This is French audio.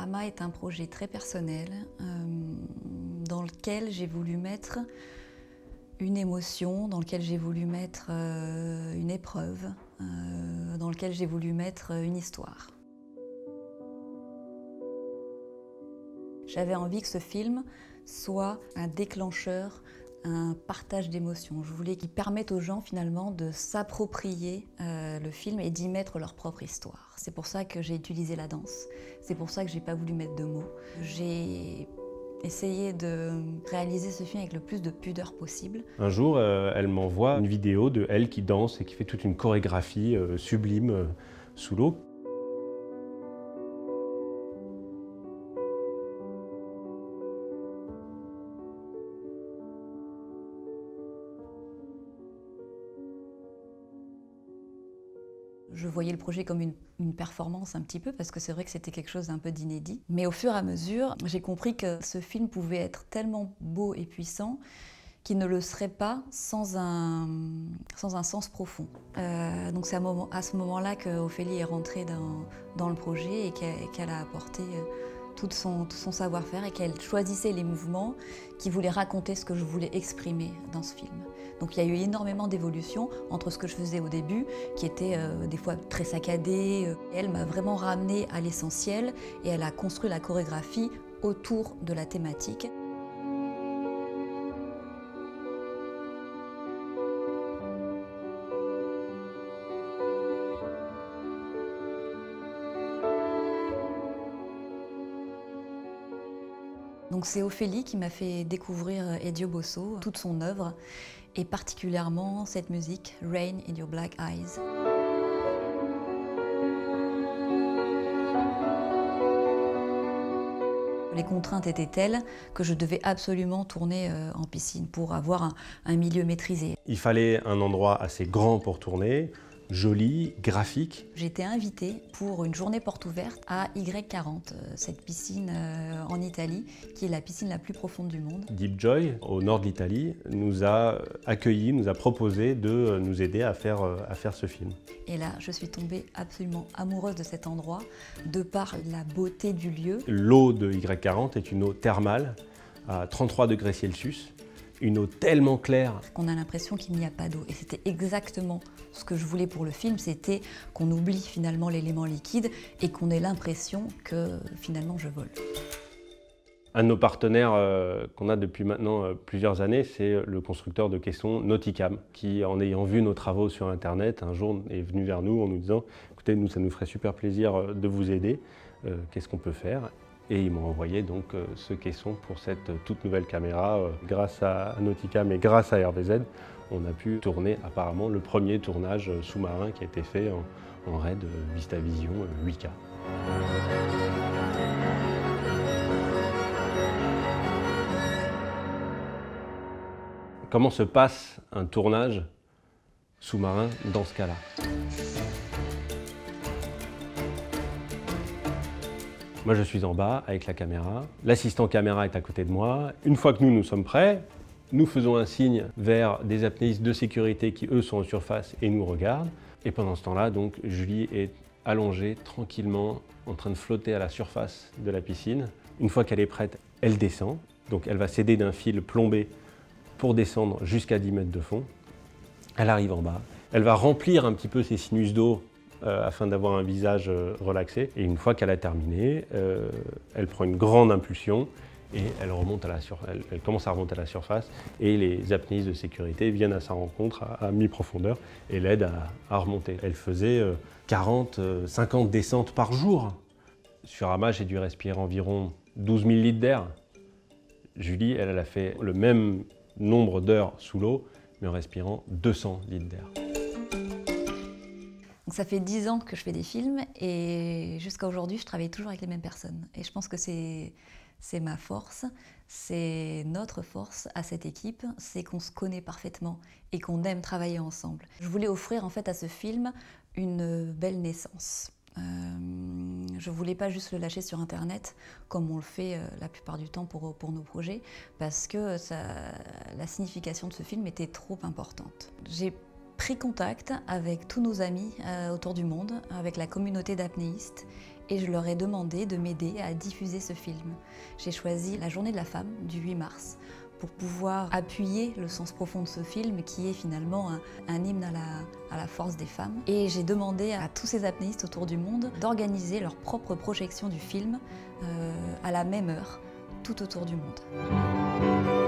Shuramma est un projet très personnel dans lequel j'ai voulu mettre une émotion, dans lequel j'ai voulu mettre une épreuve, dans lequel j'ai voulu mettre une histoire. J'avais envie que ce film soit un déclencheur, un partage d'émotions. Je voulais qu'il permette aux gens finalement de s'approprier le film et d'y mettre leur propre histoire. C'est pour ça que j'ai utilisé la danse. C'est pour ça que j'ai pas voulu mettre de mots. J'ai essayé de réaliser ce film avec le plus de pudeur possible. Un jour, elle m'envoie une vidéo de elle qui danse et qui fait toute une chorégraphie sublime sous l'eau. Je voyais le projet comme une performance un petit peu, parce que c'est vrai que c'était quelque chose d'un peu d'inédit. Mais au fur et à mesure, j'ai compris que ce film pouvait être tellement beau et puissant qu'il ne le serait pas sans un sens profond. Donc c'est à ce moment-là qu'Ophélie est rentrée dans le projet et qu'elle a apporté tout son savoir-faire et qu'elle choisissait les mouvements qui voulaient raconter ce que je voulais exprimer dans ce film. Donc il y a eu énormément d'évolution entre ce que je faisais au début, qui était des fois très saccadé. Elle m'a vraiment ramenée à l'essentiel et elle a construit la chorégraphie autour de la thématique. Donc c'est Ophélie qui m'a fait découvrir Edio Bosso, toute son œuvre, et particulièrement cette musique, Rain in Your Black Eyes. Les contraintes étaient telles que je devais absolument tourner en piscine pour avoir un milieu maîtrisé. Il fallait un endroit assez grand pour tourner, joli, graphique. J'ai été invitée pour une journée porte ouverte à Y40, cette piscine en Italie, qui est la piscine la plus profonde du monde. Deep Joy, au nord de l'Italie, nous a accueillis, nous a proposé de nous aider à faire ce film. Et là, je suis tombée absolument amoureuse de cet endroit, de par la beauté du lieu. L'eau de Y40 est une eau thermale à 33 degrés Celsius. Une eau tellement claire qu'on a l'impression qu'il n'y a pas d'eau. Et c'était exactement ce que je voulais pour le film, c'était qu'on oublie finalement l'élément liquide et qu'on ait l'impression que finalement je vole. Un de nos partenaires qu'on a depuis maintenant plusieurs années, c'est le constructeur de caissons Nauticam, qui, en ayant vu nos travaux sur Internet, un jour est venu vers nous en nous disant « Écoutez, nous, ça nous ferait super plaisir de vous aider, qu'est-ce qu'on peut faire ?» Et ils m'ont envoyé donc ce caisson pour cette toute nouvelle caméra. Grâce à Nauticam et grâce à RVZ, on a pu tourner apparemment le premier tournage sous-marin qui a été fait en RED VistaVision 8K. Comment se passe un tournage sous-marin dans ce cas-là ? Moi, je suis en bas avec la caméra. L'assistant caméra est à côté de moi. Une fois que nous sommes prêts, nous faisons un signe vers des apnéistes de sécurité qui, eux, sont en surface et nous regardent. Et pendant ce temps-là, donc, Julie est allongée tranquillement, en train de flotter à la surface de la piscine. Une fois qu'elle est prête, elle descend. Donc, elle va s'aider d'un fil plombé pour descendre jusqu'à 10 mètres de fond. Elle arrive en bas. Elle va remplir un petit peu ses sinus d'eau afin d'avoir un visage relaxé. Et une fois qu'elle a terminé, elle prend une grande impulsion et elle commence à remonter à la surface et les apnéistes de sécurité viennent à sa rencontre à mi-profondeur et l'aident à remonter. Elle faisait 40, 50 descentes par jour. Sur Shuramma, j'ai dû respirer environ 12 000 litres d'air. Julie, elle a fait le même nombre d'heures sous l'eau, mais en respirant 200 litres d'air. Donc ça fait 10 ans que je fais des films et jusqu'à aujourd'hui, je travaille toujours avec les mêmes personnes. Et je pense que c'est ma force, c'est notre force à cette équipe, c'est qu'on se connaît parfaitement et qu'on aime travailler ensemble. Je voulais offrir en fait à ce film une belle naissance. Je ne voulais pas juste le lâcher sur Internet, comme on le fait la plupart du temps pour nos projets, parce que la signification de ce film était trop importante. J'ai pris contact avec tous nos amis autour du monde, avec la communauté d'apnéistes, et je leur ai demandé de m'aider à diffuser ce film. J'ai choisi la Journée de la femme du 8 mars pour pouvoir appuyer le sens profond de ce film qui est finalement un hymne à la force des femmes. Et j'ai demandé à tous ces apnéistes autour du monde d'organiser leur propre projection du film à la même heure, tout autour du monde.